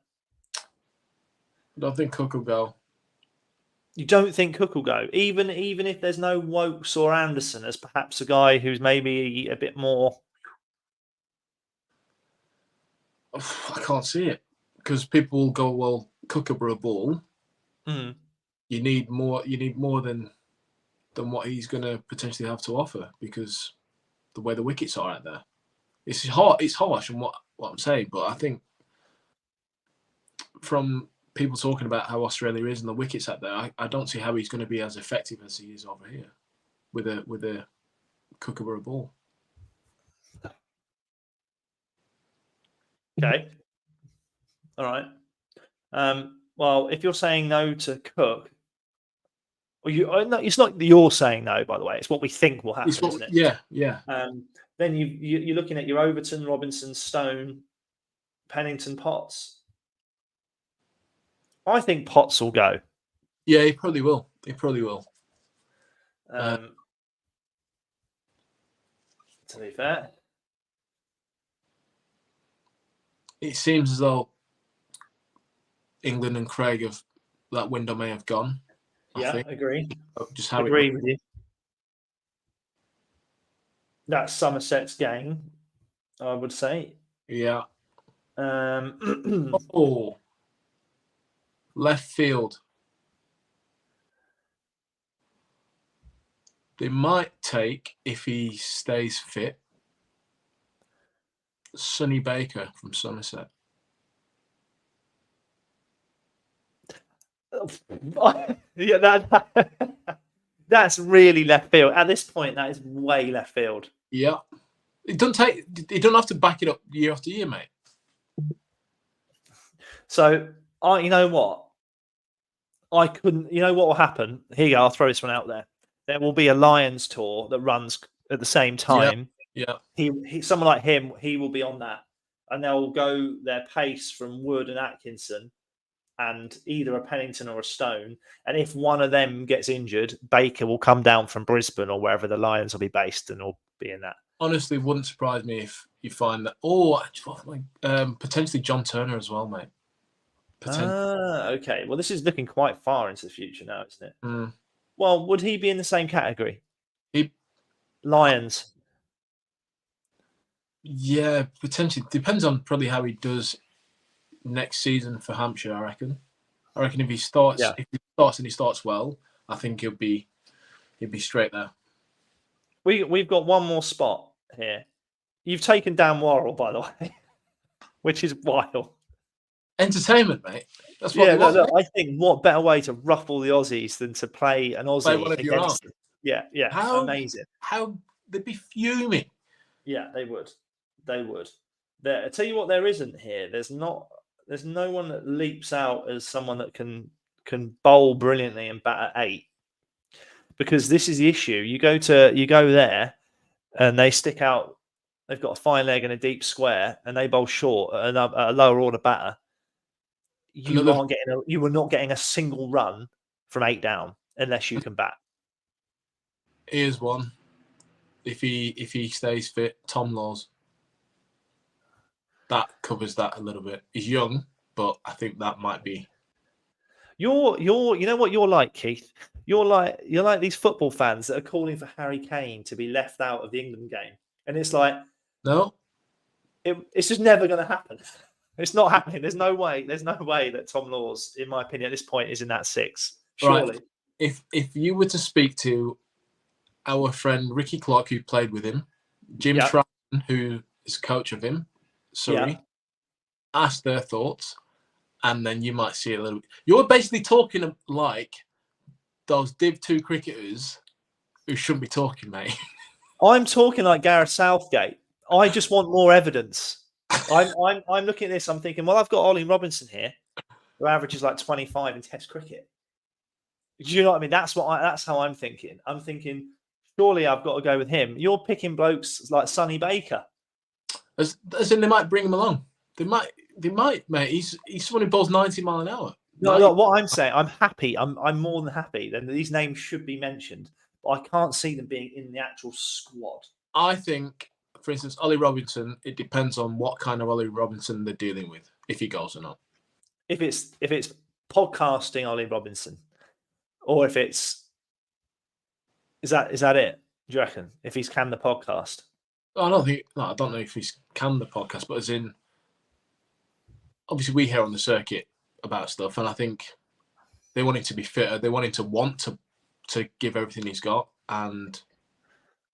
I don't think Cook will go. You don't think Cook will go, even if there's no Woakes or Anderson as perhaps a guy who's maybe a bit more. I can't see it because people will go, well, Kookaburra Ball. Mm. You need more than what he's going to potentially have to offer because the way the wickets are out there. It's harsh in what I'm saying, but I think from people talking about how Australia is and the wickets out there, I don't see how he's going to be as effective as he is over here with a Kookaburra Ball. Okay. All right. Well, if you're saying no to Cook, or no, it's not that you're saying no, by the way. It's what we think will happen, isn't it? Yeah. Then you're looking at your Overton, Robinson, Stone, Pennington, Potts. I think Potts will go. Yeah, he probably will. To be fair, it seems as though England and Craig that window may have gone. Yeah, agree. Just how agree with you. That's Somerset's game, I would say. Yeah. Left field. They might take, if he stays fit, Sonny Baker from Somerset. Yeah, that's really left field. At this point, that is way left field. Yeah. You don't have to back it up year after year, mate. So, you know what? I couldn't. You know what will happen? Here you go. I'll throw this one out there. There will be a Lions tour that runs at the same time. Yeah. He someone like him, he will be on that, and they'll go their pace from Wood and Atkinson, and either a Pennington or a Stone. And if one of them gets injured, Baker will come down from Brisbane or wherever the Lions will be based, and will be in that. Honestly, wouldn't surprise me if you find that. Potentially John Turner as well, mate. Okay. Well, this is looking quite far into the future now, isn't it? Mm. Well, would he be in the same category? Lions. Yeah, potentially. Depends on probably how he does next season for Hampshire, I reckon. If he starts, and he starts well, I think he'll be straight there. We've got one more spot here. You've taken Dan Worrell, by the way, which is wild. Entertainment, mate. That's what look, I think what better way to ruffle the Aussies than to play an Aussie one of your own. Yeah. Amazing. How they'd be fuming. Yeah, they would. I tell you what, there isn't here. There's no one that leaps out as someone that can bowl brilliantly and bat at 8. Because this is the issue. You go there, and they stick out. They've got a fine leg and a deep square, and they bowl short at a lower order batter. You were not getting a single run from 8 down unless you can bat. Here's one. If he stays fit, Tom Laws. That covers that a little bit. He's young, but I think that might be. You know what you're like, Keith? You're like these football fans that are calling for Harry Kane to be left out of the England game. And it's like, no, it's just never going to happen. It's not happening. There's no way. There's no way that Tom Laws, in my opinion, at this point, is in that 6. Surely. Right. If you were to speak to our friend Ricky Clark, who played with him, Jim Tran, who is coach of him, ask their thoughts, and then you might see a little bit. You're basically talking like those Div 2 cricketers who shouldn't be talking, mate. I'm talking like Gareth Southgate. I just want more evidence. I'm looking at this. I'm thinking, well, I've got Ollie Robinson here, who averages like 25 in Test cricket. Do you know what I mean? That's how I'm thinking. I'm thinking, surely I've got to go with him. You're picking blokes like Sonny Baker. As in, they might bring him along. They might, mate. He's someone who bowls 90 mile an hour. No, what I'm saying, I'm happy. I'm more than happy. Then these names should be mentioned, but I can't see them being in the actual squad. I think, for instance, Ollie Robinson. It depends on what kind of Ollie Robinson they're dealing with, if he goes or not. If it's podcasting Ollie Robinson, or if it's is that it? Do you reckon? If he's canned the podcast? I don't know if he's canned the podcast, but as in, obviously we hear on the circuit about stuff, and I think they want him to be fitter. They want him to want to give everything he's got, and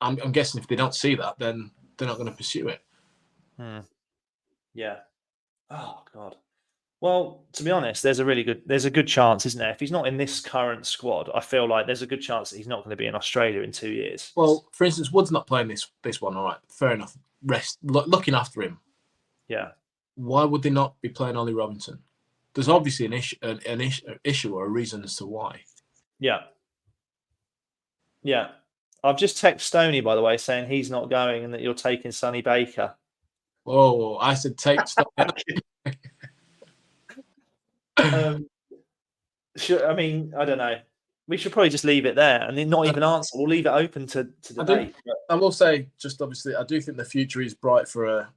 I'm guessing if they don't see that, then they're not going to pursue it. Yeah. Oh God. Well, to be honest, there's a good chance, isn't there? If he's not in this current squad, I feel like there's a good chance that he's not going to be in Australia in 2 years. Well, for instance, Wood's not playing this one. All right, fair enough. Looking after him. Yeah. Why would they not be playing Ollie Robinson? There's obviously an issue or a reason as to why. Yeah. Yeah. I've just texted Stoney, by the way, saying he's not going and that you're taking Sonny Baker. Oh, I said take Stoney. I mean, I don't know. We should probably just leave it there and then not even answer. We'll leave it open to debate. I will say, just obviously, I do think the future is bright for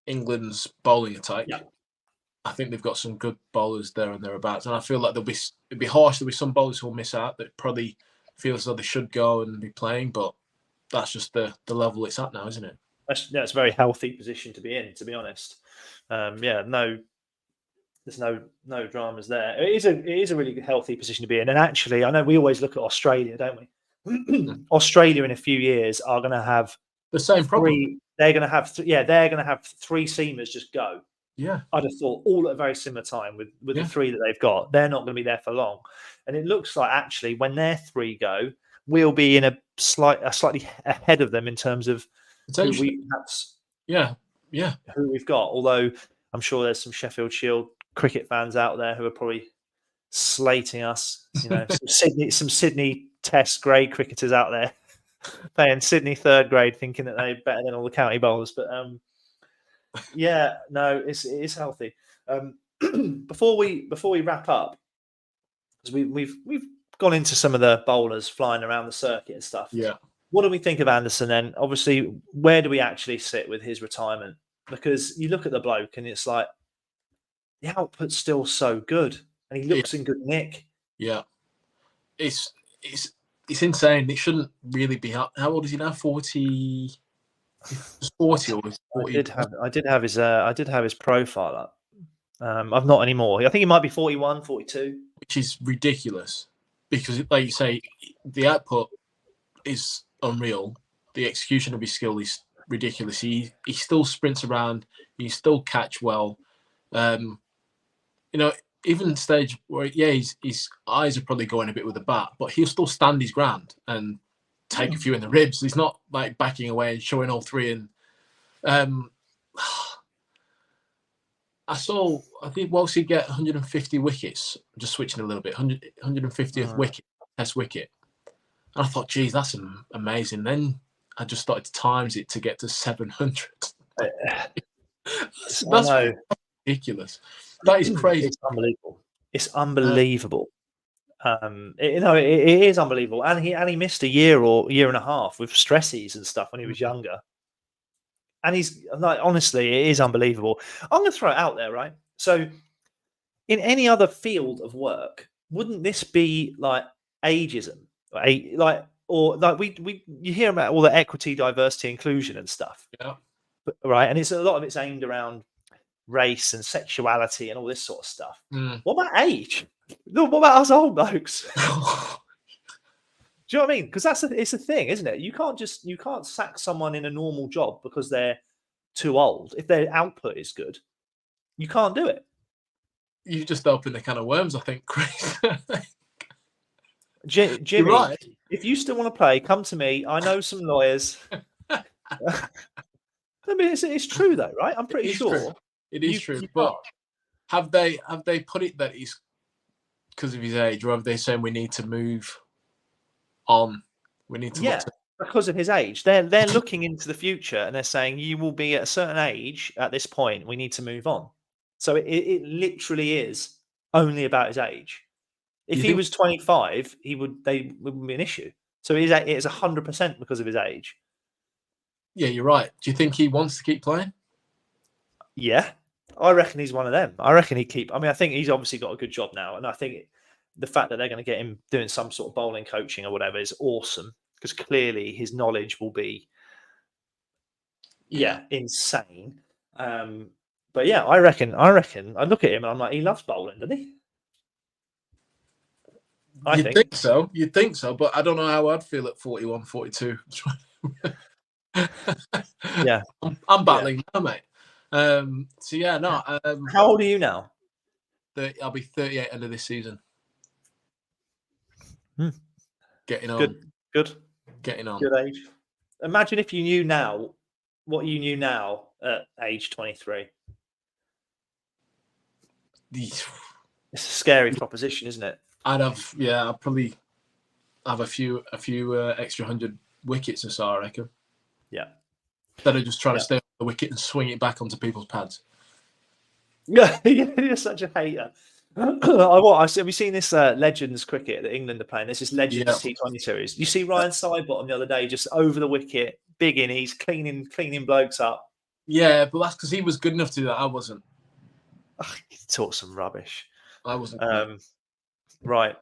England's bowling attack. Yeah. I think they've got some good bowlers there and thereabouts, and I feel like it'd be harsh. There'll be some bowlers who'll miss out that probably feel as though they should go and be playing, but that's just the level it's at now, isn't it? That's a very healthy position to be in, to be honest. There's no dramas there. It is a really healthy position to be in. And actually, I know we always look at Australia, don't we? Australia in a few years are going to have the same problem. They're going to have they're going to have 3 seamers just go. Yeah, I'd have thought all at a very similar time with the 3 that they've got. They're not going to be there for long, and it looks like actually when their 3 go, we'll be in a slightly ahead of them in terms of who we perhaps who we've got. Although I'm sure there's some Sheffield Shield cricket fans out there who are probably slating us. You know, some Sydney Test grade cricketers out there playing Sydney 3rd grade, thinking that they're better than all the county bowlers. But it is healthy. Before we wrap up, because we've gone into some of the bowlers flying around the circuit and stuff. Yeah. What do we think of Anderson then? Obviously, where do we actually sit with his retirement? Because you look at the bloke and it's like the output's still so good and he looks in good nick. Yeah. It's insane. It shouldn't really be. How old is he now? 40. 40 or 40. I did have his profile up. I've not anymore. I think he might be 41, 42. Which is ridiculous because, like you say, the output is unreal. The execution of his skill is ridiculous. He still sprints around. He still catch well. Even stage where his eyes are probably going a bit with the bat, but he'll still stand his ground and take a few in the ribs. He's not like backing away and showing all 3. And I think once he get 150 wickets, just switching a little bit, 150th test wicket. And I thought, geez, that's amazing. Then I just started to times it to get to 700. That's ridiculous. That is crazy. It's unbelievable. It's unbelievable. It is unbelievable. And he missed a year or year and a half with stresses and stuff when he was younger. And he's like, honestly, it is unbelievable. I'm going to throw it out there, right? So, in any other field of work, wouldn't this be like ageism? You hear about all the equity, diversity, inclusion, and stuff, yeah. Right? And a lot of it's aimed around race and sexuality and all this sort of stuff. Mm. What about age? What about us old blokes? Do you know what I mean? Because it's a thing, isn't it? You can't sack someone in a normal job because they're too old. If their output is good, you can't do it. You've just opened a can of worms, I think, Chris. Jimmy, You're right. if you still want to play, come to me. I know some lawyers. I mean, it's true though, right? I'm pretty sure. True. It is true. You But have they put it that he's because of his age, or have they saying we need to move on? We need to look to... because of his age. They're looking into the future and they're saying you will be at a certain age at this point. We need to move on. So it literally is only about his age. If he was 25, they wouldn't be an issue. So it is 100% because of his age. Yeah, you're right. Do you think he wants to keep playing? Yeah, I reckon he's one of them. I reckon he'd keep. I mean, I think he's obviously got a good job now, and I think the fact that they're going to get him doing some sort of bowling coaching or whatever is awesome because clearly his knowledge will be, insane. But yeah, I reckon. I look at him and I'm like, he loves bowling, doesn't he? You'd think so. You'd think so, but I don't know how I'd feel at 41, 42. Yeah, I'm battling now, mate. So yeah, no. How old are you now? I'll be 38 end of this season. Getting on. Good. Getting on. Good age. Imagine if you knew now what you knew now at age 23. It's a scary proposition, isn't it? I'd probably have a few extra 100 wickets or so, I reckon. Yeah. Instead of just trying to stay on the wicket and swing it back onto people's pads. Yeah, you're such a hater. Have you seen this Legends cricket that England are playing? There's this Legends T20 series. You see Ryan Sidebottom the other day just over the wicket, big innings, cleaning blokes up. Yeah, but that's because he was good enough to do that. I wasn't. He talked some rubbish. I wasn't. Right.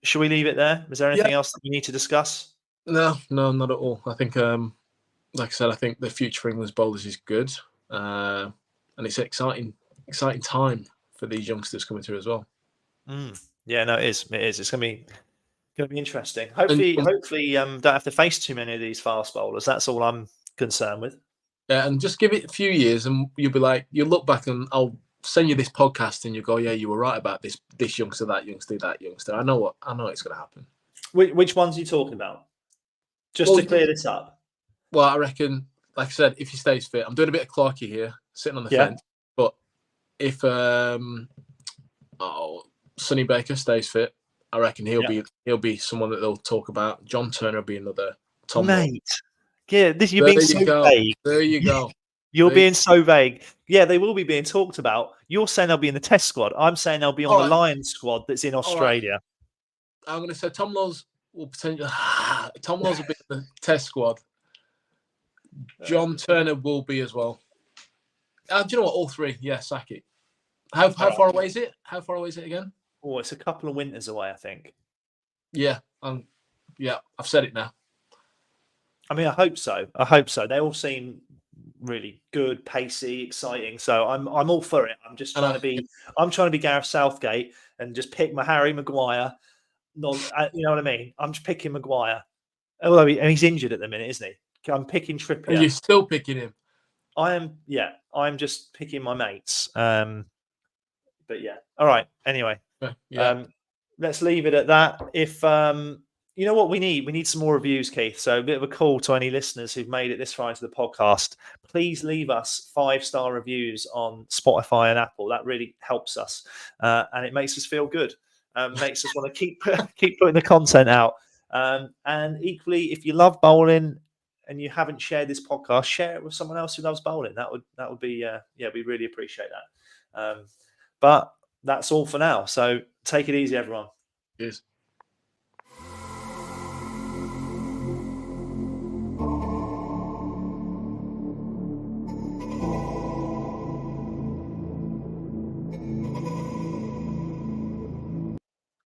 Should we leave it there? Is there anything else that we need to discuss? No, not at all. I think, like I said, I think the future for England's bowlers is good, and it's an exciting time for these youngsters coming through as well. Yeah, no, it is. It's going to be interesting. Hopefully, don't have to face too many of these fast bowlers. That's all I'm concerned with. Yeah, and just give it a few years, and you'll be like, you'll look back, and I'll send you this podcast, and you go, yeah, you were right about this youngster, that youngster. I know it's going to happen. Which ones are you talking about? Just to clear this up. Well, I reckon, like I said, if he stays fit, I'm doing a bit of Clarkey here, sitting on the fence. But if Sonny Baker stays fit, I reckon he'll be someone that they'll talk about. John Turner will be another. Tom Mate, you're being so vague. There you go. You're being so vague. Yeah, they will be being talked about. You're saying they'll be in the Test squad. I'm saying they'll be on the Lions squad that's in Australia. I'm going to say Tom Laws will potentially. Tom Laws will be in the Test squad. John Turner will be as well. Do you know what? All three. Yeah, sack it. How far away is it? How far away is it again? Oh, it's a couple of winters away, I think. Yeah, I've said it now. I mean, I hope so. They all seem really good, pacey, exciting. So I'm all for it. I'm just trying to be Gareth Southgate and just pick my Harry Maguire. You know what I mean? I'm just picking Maguire. Although he's injured at the minute, isn't he? I'm picking Trippier. Are you still picking him? I am. Yeah, I'm just picking my mates. But yeah. All right. Anyway, let's leave it at that. If you know what we need some more reviews, Keith. So a bit of a call to any listeners who've made it this far into the podcast. Please leave us 5-star reviews on Spotify and Apple. That really helps us, and it makes us feel good. Makes us want to keep putting the content out. And equally, if you love bowling and you haven't shared this podcast, share it with someone else who loves bowling. That would be we really appreciate that. But that's all for now. So take it easy, everyone. Cheers.